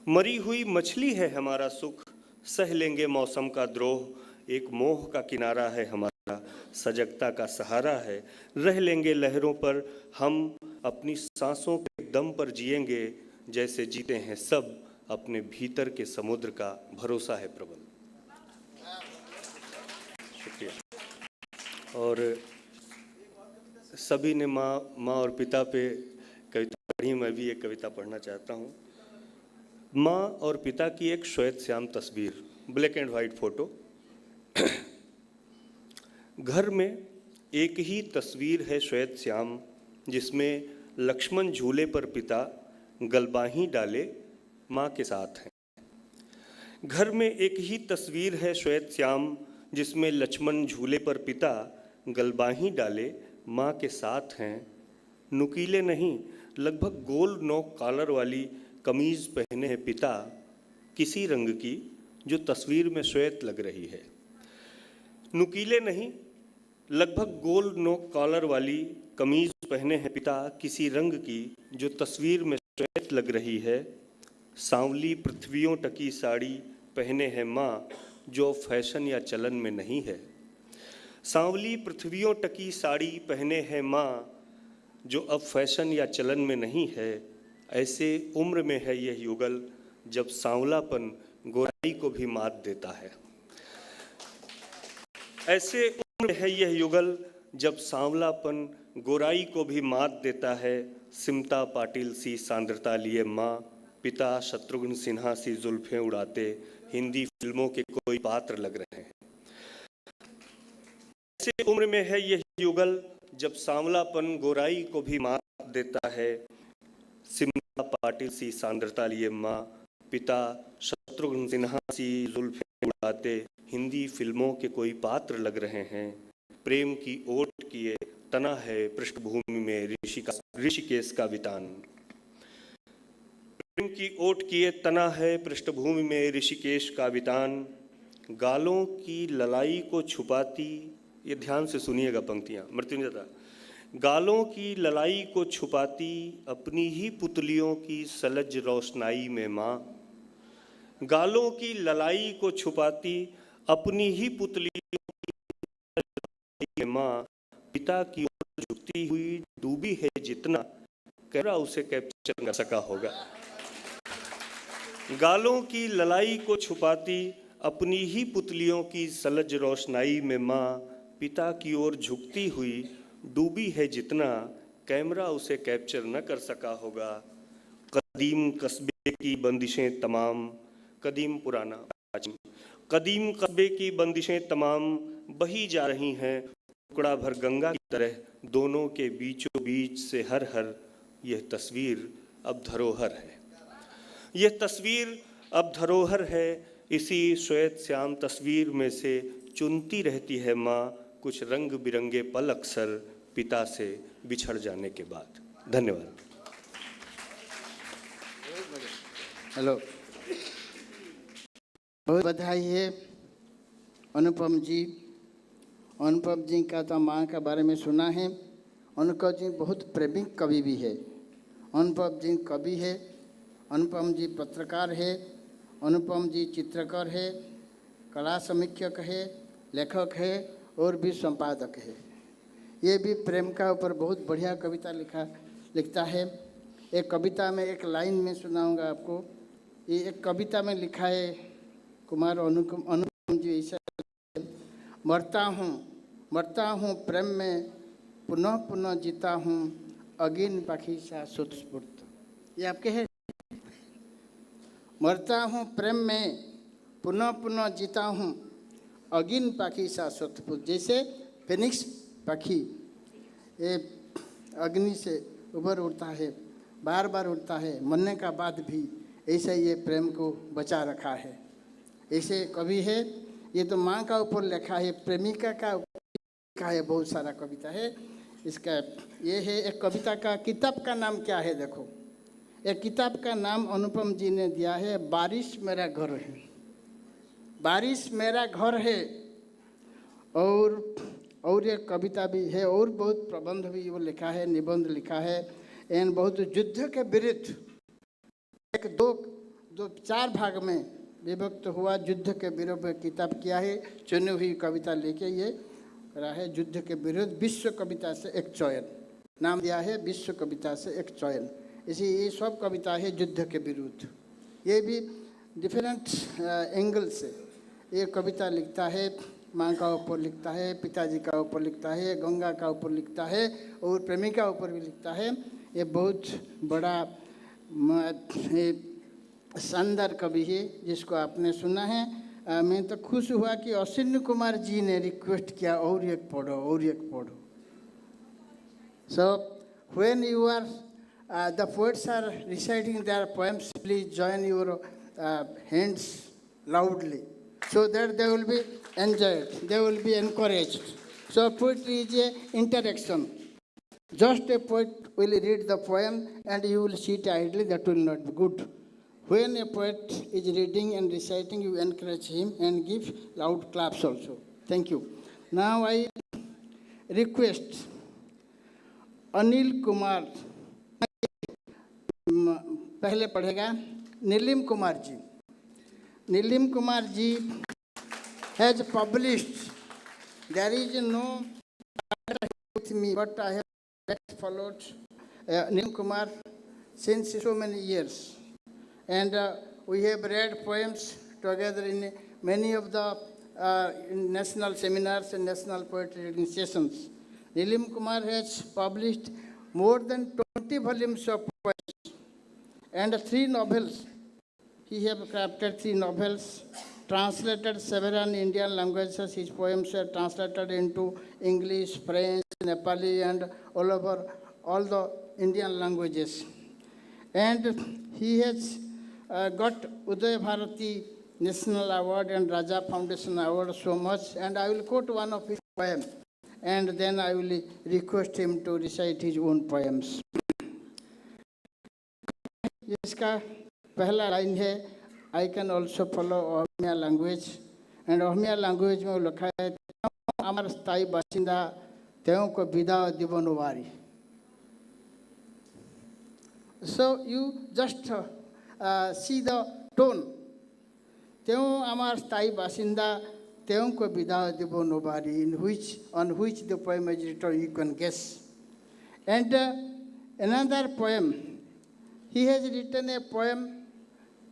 मरी हुई मछली है हमारा सुख। सह लेंगे मौसम का द्रोह, एक मोह का किनारा है हमारा, सजगता का सहारा है। रह लेंगे लहरों पर हम, अपनी सांसों के दम पर जिएंगे। जैसे जीते हैं सब, अपने भीतर के समुद्र का भरोसा है प्रबल। शुक्रिया। और सभी ने माँ और पिता पे कविता पढ़ी, मैं भी एक कविता पढ़ना चाहता हूँ। माँ और पिता की एक श्वेत श्याम तस्वीर, ब्लैक एंड वाइट फोटो। घर में एक ही तस्वीर है श्वेत श्याम, जिसमें लक्ष्मण झूले पर पिता गलबाही डाले माँ के साथ हैं। घर में एक ही तस्वीर है श्वेत श्याम, जिसमें लक्ष्मण झूले पर पिता गलबाही डाले माँ के साथ हैं। नुकीले नहीं लगभग गोल नोक कॉलर वाली कमीज पहने हैं पिता, किसी रंग की जो तस्वीर में श्वेत लग रही है। नुकीले नहीं लगभग गोल नोक कॉलर वाली कमीज पहने हैं पिता, किसी रंग की जो तस्वीर में श्वेत लग रही है। सांवली पृथ्वियों टकी साड़ी पहने हैं माँ, जो फैशन या चलन में नहीं है। सांवली पृथ्वियों टकी साड़ी पहने हैं माँ, जो अब फैशन या चलन में नहीं है। ऐसे उम्र में है यह युगल, जब सांवलापन गोराई को भी मात देता है। ऐसे उम्र है यह युगल, जब सांवलापन गोराई को भी मात देता है। सिमता पाटिल सी सांद्रता लिए माँ, पिता शत्रुघ्न सिन्हा सी जुल्फें उड़ाते हिंदी फिल्मों के कोई पात्र लग रहे हैं। ऐसे उम्र में है यह युगल, जब सांवलापन गोराई को भी मात देता है। सिमता पाटिल सी सांद्रता लिए माँ, पिता शत्रुघ्न सिन्हा सी जुल्फें उड़ाते हिंदी फिल्मों के कोई पात्र लग रहे हैं। प्रेम की ओट किए तना है पृष्ठभूमि में ऋषिकेश का वितान। प्रेम की ओट किए तना है पृष्ठभूमि में ऋषिकेश का वितान। गालों की ललाई को छुपाती, ये ध्यान से सुनिएगा पंक्तियाँ मृत्युंजय। गालों की ललाई को छुपाती अपनी ही पुतलियों की सलज रोशनाई में माँ। गालों की ललाई को छुपाती अपनी ही पुतलियों की माँ। पिता की ओर झुकती हुई डूबी है जितना, कैमरा उसे कैप्चर कर सका होगा। गालों की ललाई को छुपाती अपनी ही पुतलियों की सलज रोशनाई में माँ। पिता की ओर झुकती हुई डूबी है जितना, कैमरा उसे कैप्चर न कर सका होगा। कदीम कस्बे की बंदिशें तमाम, कदीम पुराना, कदीम कस्बे की बंदिशें तमाम बही जा रही हैं टुकड़ा भर गंगा की तरह, दोनों के बीचों बीच से हर हर। यह तस्वीर अब धरोहर है, यह तस्वीर अब धरोहर है। इसी श्वेत श्याम तस्वीर में से चुनती रहती है माँ कुछ रंग बिरंगे पल अक्सर, पिता से बिछड़ जाने के बाद। धन्यवाद। हेलो, बहुत बधाई है अनुपम जी। अनुपम जी का तो माँ के बारे में सुना है। अनुपम जी बहुत प्रेमिक कवि भी है। अनुपम जी कवि है, अनुपम जी पत्रकार है, अनुपम जी चित्रकार है, कला समीक्षक है, लेखक है और भी संपादक है। ये भी प्रेम का ऊपर बहुत बढ़िया कविता लिखता है। एक कविता में एक लाइन में सुनाऊंगा आपको। ये एक कविता में लिखा है कुमार अनुपम जी ऐसा, मरता हूँ प्रेम में, पुनः पुनः जीता हूँ, अगिन पाखी सा सुतस्फूर्त। ये आपके हैं। मरता हूँ प्रेम में, पुनः पुनः जीता हूँ, अगिन पाखी सा सुतस्फूर्त। जैसे फिनिक्स पक्षी ये अग्नि से उभर उठता है, बार बार उठता है, मरने का बाद भी ऐसे ये प्रेम को बचा रखा है। ऐसे कवि है, ये तो माँ का ऊपर लिखा है, प्रेमिका का लिखा है, बहुत सारा कविता है इसका। ये है एक कविता का, किताब का नाम क्या है देखो, एक किताब का नाम अनुपम जी ने दिया है, बारिश मेरा घर है। बारिश मेरा घर है। और एक कविता भी है, और बहुत प्रबंध भी वो लिखा है, निबंध लिखा है, एंड बहुत युद्ध के विरुद्ध एक दो चार भाग में विभक्त हुआ, युद्ध के विरुद्ध किताब किया है, चुनी हुई कविता लेके ये करा है, युद्ध के विरुद्ध विश्व कविता से एक चयन, नाम दिया है विश्व कविता से एक चयन। इसी ये सब कविता है युद्ध के विरुद्ध। ये भी डिफरेंट एंगल से ये कविता लिखता है, माँ का ऊपर लिखता है, पिताजी का ऊपर लिखता है, गंगा का ऊपर लिखता है, और प्रेमिका ऊपर भी लिखता है। ये बहुत बड़ा शानदार कवि है जिसको आपने सुना है। मैं तो खुश हुआ कि अश्विनी कुमार जी ने रिक्वेस्ट किया और एक पढ़ो, और एक पढ़ो। So when you are the poets are reciting their poems, please join your hands loudly so that they will be enjoyed, they will be encouraged. So poetry is a interaction. Just a poet will read the poem and you will sit idly, that will not be good. When a poet is reading and reciting, you encourage him and give loud claps also. Thank you. Now I request Anil Kumar, पहले पढ़ेगा Neelim Kumar ji. Neelim Kumar ji has published, there is no with me, but I have followed Neelim Kumar since so many years, and we have read poems together in many of the in national seminars and national poetry reading sessions. Neelim Kumar has published more than 20 volumes of poems and 3 novels. He has crafted 3 novels, translated several Indian languages. His poems are translated into English, French, Nepali, and all over all the Indian languages. And he has got Uday Bharati National Award and Raja Foundation Award so much. And I will quote one of his poems, and then I will request him to recite his own poems. इसका पहला लाइन है, I can also follow Asomiya language, and Asomiya language में लिखा है, আমার স্থায়ী বাসিন্দা তেও को विदा दिवन वारी। So you just see the tone. तेओ আমার স্থায়ী বাসিন্দা তেও को विदा दिवन वारी, on which the poem is written, you can guess. And another poem, he has written a poem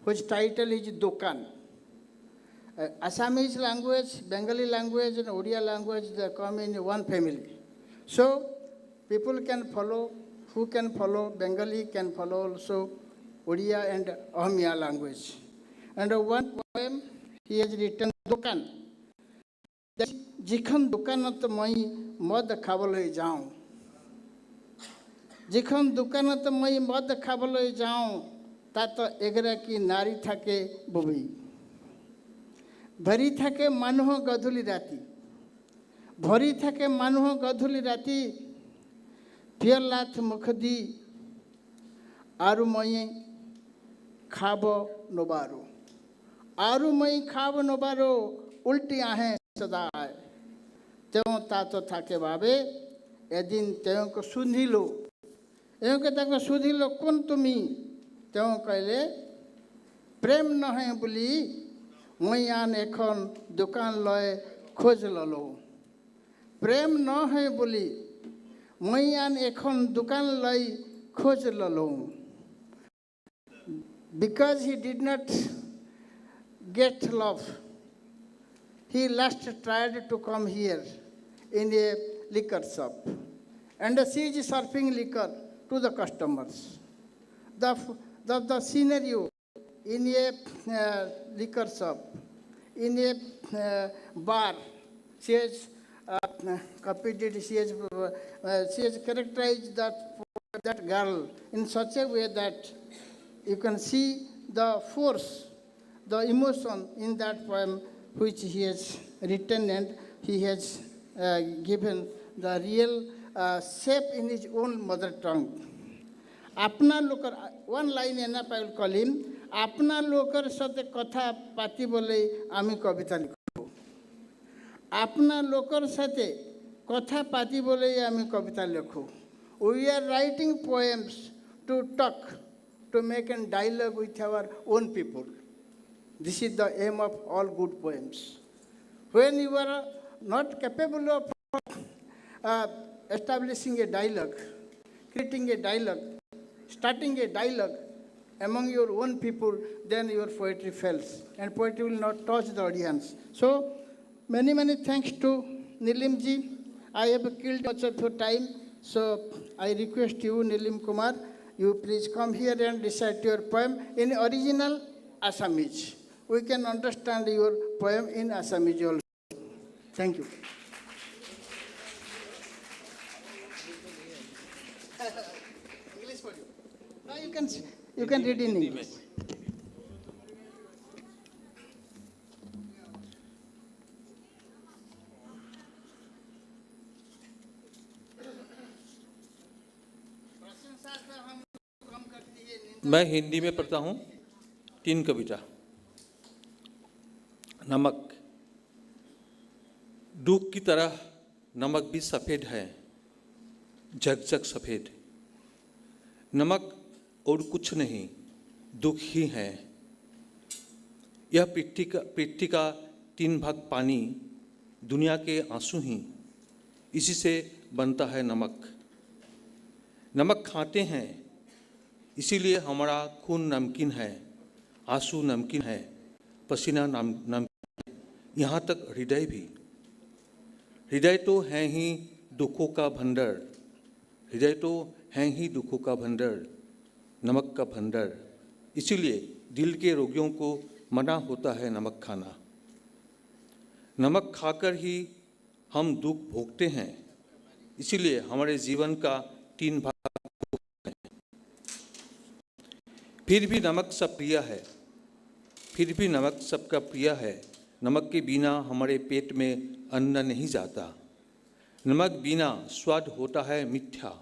which title is Dukan. Assamese language, Bengali language, and Odia language, they come in one family. So people can follow, who can follow Bengali can follow also Odia and Ahmiya language. And one poem he has written Dukan. जिखन दुकानत मई मद खाबले जाऊं, जिखन दुकानत मई मद खाबले जाऊं, तात एगरा की नारी थाके बुबई, भरी थाके मानुह गधुली राती, भरी थाके मानुह गधुली राती, फिर लाथ मुखदी आरु मई खाबो नोबारो, आरु मई खाबो नोबारो, उल्टी आहें सदाय, तेओ तातो थाके बाबे, एदिन तेओ को सुधिलो, एओ के ताको सुधिलो कौन तुमी, तेओ कहले प्रेम न है बुली, मुयान एखन दुकान लय खोज ललो, प्रेम न है बुली, मुयान एखन दुकान लय खोज ललो. Because he did not get love, he last tried to come here in a liquor shop, and she is serving liquor to the customers. The scenario in a liquor shop, in a bar, she has copied it. She has characterized that girl in such a way that you can see the force, the emotion in that poem which he has written, and he has given the real shape in his own mother tongue. अपना लोकर one line enough I will call him. अपना लोकर साथे कथा पाती बोले आमी कविता लिखो. अपना लोकर साथे कथा पाती बोले आमी कविता लिखो. We are writing poems to talk, to make a dialogue with our own people. This is the aim of all good poems. When you are not capable of establishing a dialogue, creating a dialogue, starting a dialogue among your own people, then your poetry fails, and poetry will not touch the audience. So, many, many thanks to Nilim ji. I have killed much of your time, so I request you, Nilim Kumar, you please come here and recite your poem in original Assamese. We can understand your poem in Assamese also. Thank you. English for you. Now you can read in English. मैं हिंदी में पढ़ता हूँ 3 कविता। नमक। दूध की तरह नमक भी सफ़ेद है, झकझक सफ़ेद। नमक और कुछ नहीं, दुख ही है। यह पृथ्वी का 3 भाग पानी, दुनिया के आंसू ही, इसी से बनता है नमक। नमक खाते हैं, इसीलिए हमारा खून नमकीन है, आंसू नमकीन है, पसीना नमकीन है, यहाँ तक हृदय भी। हृदय तो है ही दुखों का भंडार, हृदय तो है ही दुखों का भंडार, नमक का भंडार। इसीलिए दिल के रोगियों को मना होता है नमक खाना। नमक खाकर ही हम दुख भोगते हैं, इसीलिए हमारे जीवन का 3 भाग है। फिर भी नमक सब प्रिय है, फिर भी नमक सबका प्रिय है। नमक के बिना हमारे पेट में अन्न नहीं जाता। नमक बिना स्वाद होता है मीठा।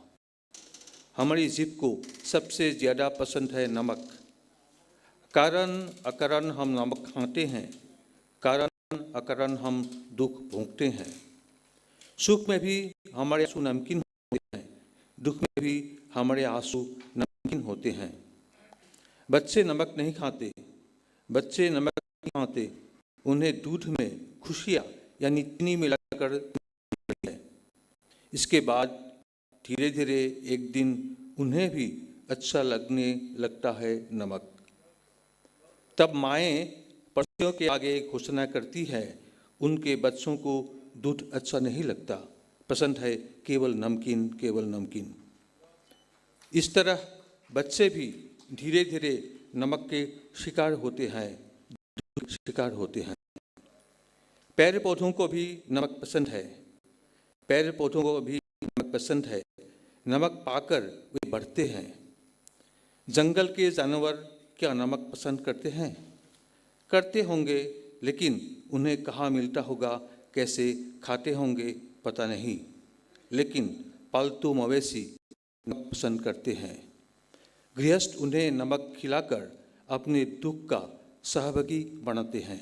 हमारी जीभ को सबसे ज़्यादा पसंद है नमक। कारण अकारण हम नमक खाते हैं, कारण अकारण हम दुख भोगते हैं। सुख में भी हमारे आंसू नमकीन होते हैं, दुख में भी हमारे आंसू नमकीन होते हैं। बच्चे नमक नहीं खाते, बच्चे नमक नहीं खाते, उन्हें दूध में खुशियाँ यानी चीनी मिलाकर है। इसके बाद धीरे धीरे एक दिन उन्हें भी अच्छा लगने लगता है नमक। तब माएँ पड़ोसियों के आगे घोषणा करती है, उनके बच्चों को दूध अच्छा नहीं लगता, पसंद है केवल नमकीन, केवल नमकीन। इस तरह बच्चे भी धीरे धीरे नमक के शिकार होते हैं, शिकार होते हैं। पेड़ पौधों को भी नमक पसंद है, पेड़ पौधों को भी नमक पसंद है। नमक पाकर वे बढ़ते हैं। जंगल के जानवर क्या नमक पसंद करते हैं? करते होंगे, लेकिन उन्हें कहाँ मिलता होगा, कैसे खाते होंगे पता नहीं। लेकिन पालतू मवेशी नमक पसंद करते हैं। गृहस्थ उन्हें नमक खिलाकर अपने दुख का सहभागी बनाते हैं।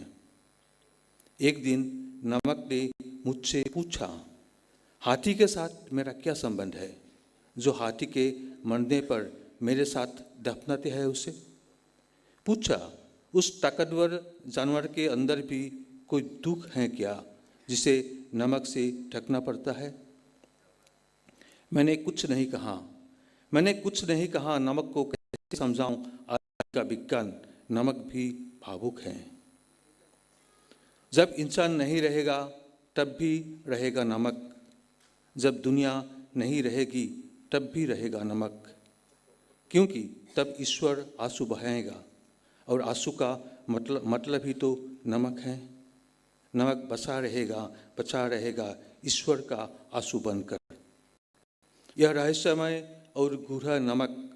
एक दिन नमक ने मुझसे पूछा, हाथी के साथ मेरा क्या संबंध है, जो हाथी के मरने पर मेरे साथ दफनाते हैं उसे? पूछा, उस ताकतवर जानवर के अंदर भी कोई दुख है क्या, जिसे नमक से ढकना पड़ता है? मैंने कुछ नहीं कहा, मैंने कुछ नहीं कहा। नमक को कैसे समझाऊं? आज का विज्ञान, नमक भी भावुक है। जब इंसान नहीं रहेगा तब भी रहेगा नमक, जब दुनिया नहीं रहेगी तब भी रहेगा नमक, क्योंकि तब ईश्वर आंसू बहाएगा, और आंसू का मतलब ही तो नमक है। नमक बचा रहेगा ईश्वर का आंसू बनकर। यह रहस्यमय और गूढ़ा नमक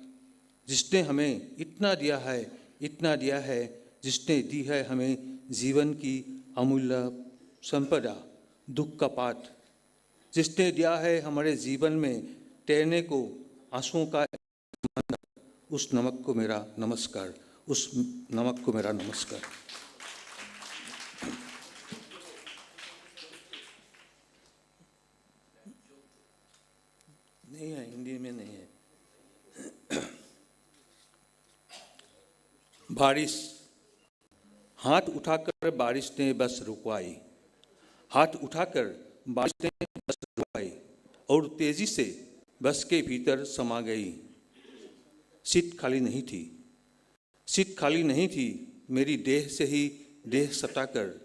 जिसने हमें इतना दिया है, जिसने दी है हमें जीवन की अमूल्य संपदा, दुख का पाठ, जिसने दिया है हमारे जीवन में तैरने को आंसुओं का मंदिर, उस नमक को मेरा नमस्कार, उस नमक को मेरा नमस्कार। नहीं है, हिंदी में नहीं है। बारिश, हाथ उठाकर बारिश ने बस रुकवाई, हाथ उठाकर बारिश ने बस रुकवाई और तेजी से बस के भीतर समा गई। सीट खाली नहीं थी, सीट खाली नहीं थी, मेरी देह से ही देह सटाकर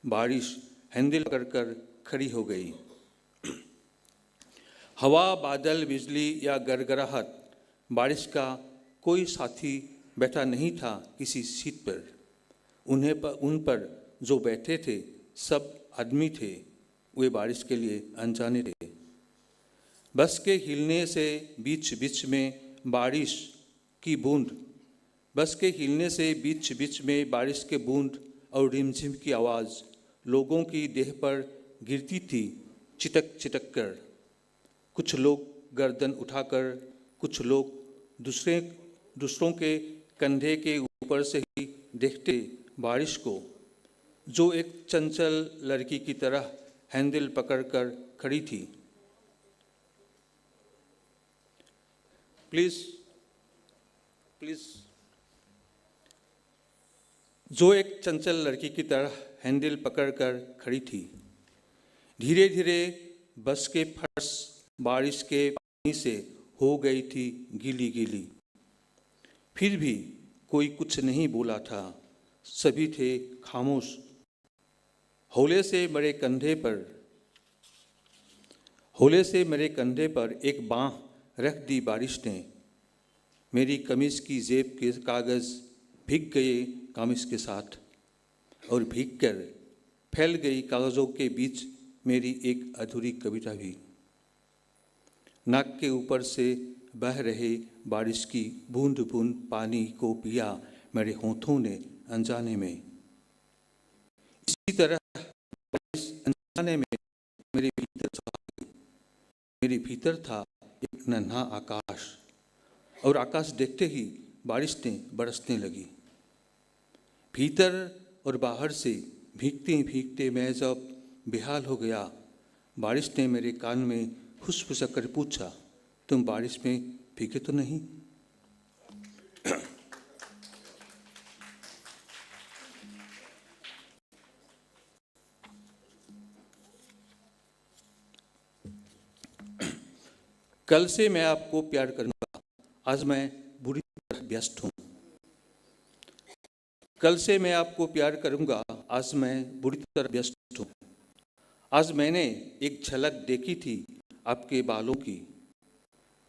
बारिश हैंडल कर खड़ी हो गई। हवा, बादल, बिजली या गड़गड़ाहट, बारिश का कोई साथी बैठा नहीं था किसी सीट पर। उन पर जो बैठे थे सब आदमी थे, वे बारिश के लिए अनजाने थे। बस के हिलने से बीच बीच में बारिश की बूंद, बस के हिलने से बीच बीच में बारिश के बूंद और रिमझिम की आवाज़ लोगों की देह पर गिरती थी, चिटक चिटक कर। कुछ लोग गर्दन उठाकर, कुछ लोग दूसरों के कंधे के ऊपर से ही देखते बारिश को, जो एक चंचल लड़की की तरह हैंडल पकड़कर खड़ी थी। प्लीज जो एक चंचल लड़की की तरह हैंडल पकड़कर खड़ी थी। धीरे धीरे बस के फर्श बारिश के पानी से हो गई थी गीली गीली। फिर भी कोई कुछ नहीं बोला था, सभी थे खामोश। हौले से मेरे कंधे पर एक बाँह रख दी बारिश ने। मेरी कमीज की जेब के कागज़ भीग गए कमीज के साथ, और भीग कर फैल गई कागज़ों के बीच मेरी एक अधूरी कविता भी। नाक के ऊपर से बह रहे बारिश की बूंद बूंद पानी को पिया मेरे होठों ने अनजाने में। इसी तरह बारिश अनजाने में मेरे भीतर था एक नन्हा आकाश, और आकाश देखते ही बारिश ने बरसने लगी। भीतर और बाहर से भीगते भीगते मैं जब बेहाल हो गया, बारिश ने मेरे कान में फुसफुसा कर पूछा, तुम बारिश में भीगे तो नहीं? कल से मैं आपको प्यार करूंगा, आज मैं बुरी तरह व्यस्त हूं। कल से मैं आपको प्यार करूंगा, आज मैं बुरी तरह व्यस्त हूं। आज मैंने एक झलक देखी थी आपके बालों की,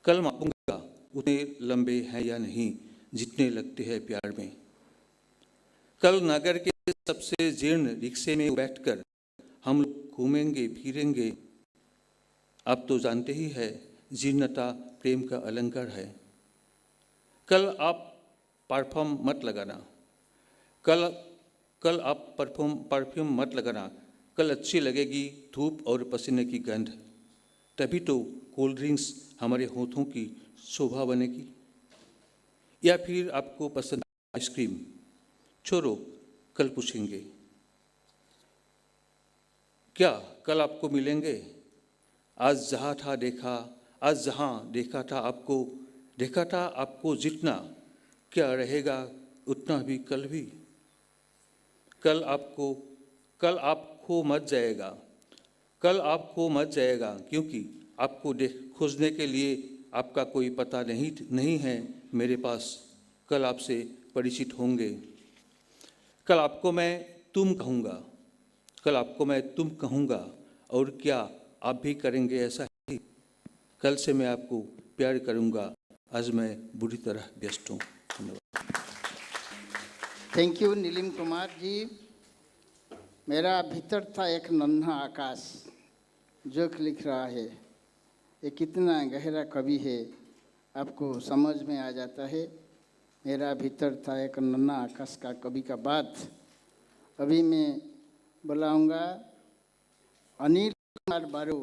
कल मापूंगा उतने लंबे हैं या नहीं जितने लगते हैं प्यार में। कल नगर के सबसे जीर्ण रिक्शे में बैठकर हम लोग घूमेंगे फिरेंगे। आप तो जानते ही है जीर्णता प्रेम का अलंकार है। कल आप परफ्यूम मत लगाना, कल आप परफ्यूम मत लगाना। कल अच्छी लगेगी धूप और पसीने की गंध, तभी तो कोल्ड ड्रिंक्स हमारे होठों की शोभा बनेगी। या फिर आपको पसंद आइसक्रीम, छोड़ो कल पूछेंगे। क्या कल आपको मिलेंगे? आज जहाँ देखा था आपको जितना, क्या रहेगा उतना भी कल भी। कल आप खो मत जाएगा, क्योंकि आपको खोजने के लिए आपका कोई पता नहीं है मेरे पास। कल आपसे परिचित होंगे। कल आपको मैं तुम कहूँगा, और क्या आप भी करेंगे ऐसा ही? कल से मैं आपको प्यार करूँगा, आज मैं बुरी तरह व्यस्त हूँ। धन्यवाद। Thank you Neelim Kumar ji. मेरा भीतर था एक नन्हा आकाश, जोक लिख रहा है, ये कितना गहरा कवि है आपको समझ में आ जाता है। मेरा भीतर था एक नन्हा आकाश का कवि का बात। अभी मैं बुलाऊंगा अनिल कुमार बारो।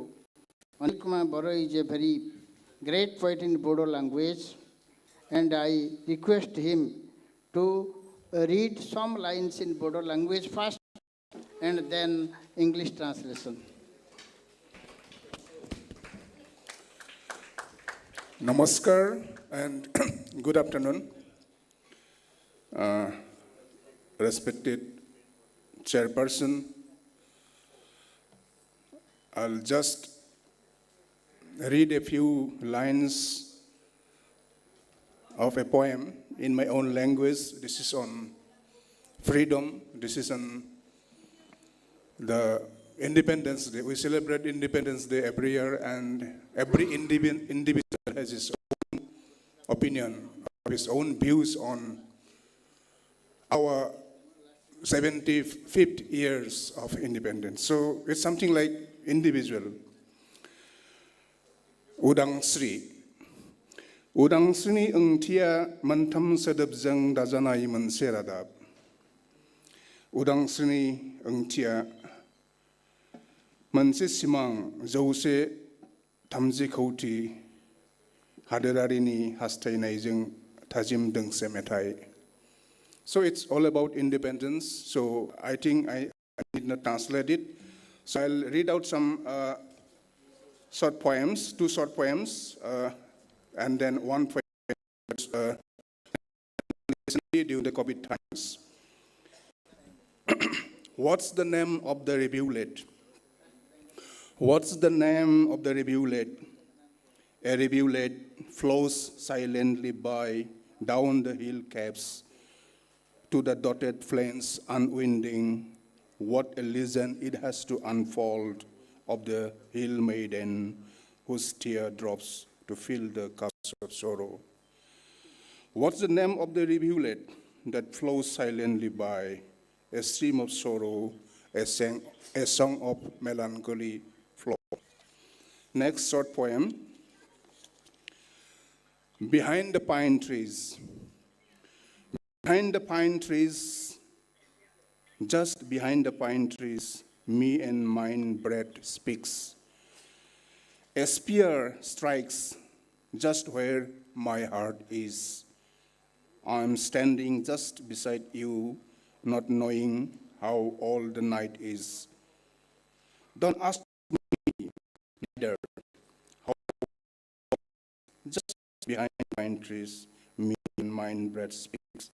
Anil Kumar Baro is a very great poet in Bodo language, and I request him to read some lines in Bodo language first and then English translation. Namaskar and good afternoon. Respected chairperson, I'll just read a few lines of a poem in my own language. This is on freedom. This is on the Independence Day. We celebrate Independence Day every year, and every individual has his own opinion, his own views on our 75th years of independence. So it's something like individual. Udangsri. Udangsriनि ओंथिया मोनथाम सोदोबजों दाजानाय मोनसे रादाब. उदांस्रिनि ओंथिया मोनसे सिमां 130 कौटि हादोरारिनि हास्थायनायजों थाजिम दोंसे मेथाइ. So it's all about independence. So I think I did not translate it. So I'll read out some short poems, 2 short poems, and then 1 poem during the COVID times. What's the name of the rivulet? What's the name of the rivulet? A rivulet flows silently by down the hill caps to the dotted plains unwinding. What a legend it has to unfold of the hill maiden whose teardrops to fill the cups of sorrow. What's the name of the rivulet that flows silently by? A stream of sorrow, a song of melancholy flow. Next short poem. Behind the pine trees. Behind the pine trees, just behind the pine trees, me and mine breath speaks. A spear strikes just where my heart is. I'm standing just beside you, not knowing how old the night is. Don't ask me neither. How just behind the pine trees, me and mine breath speaks.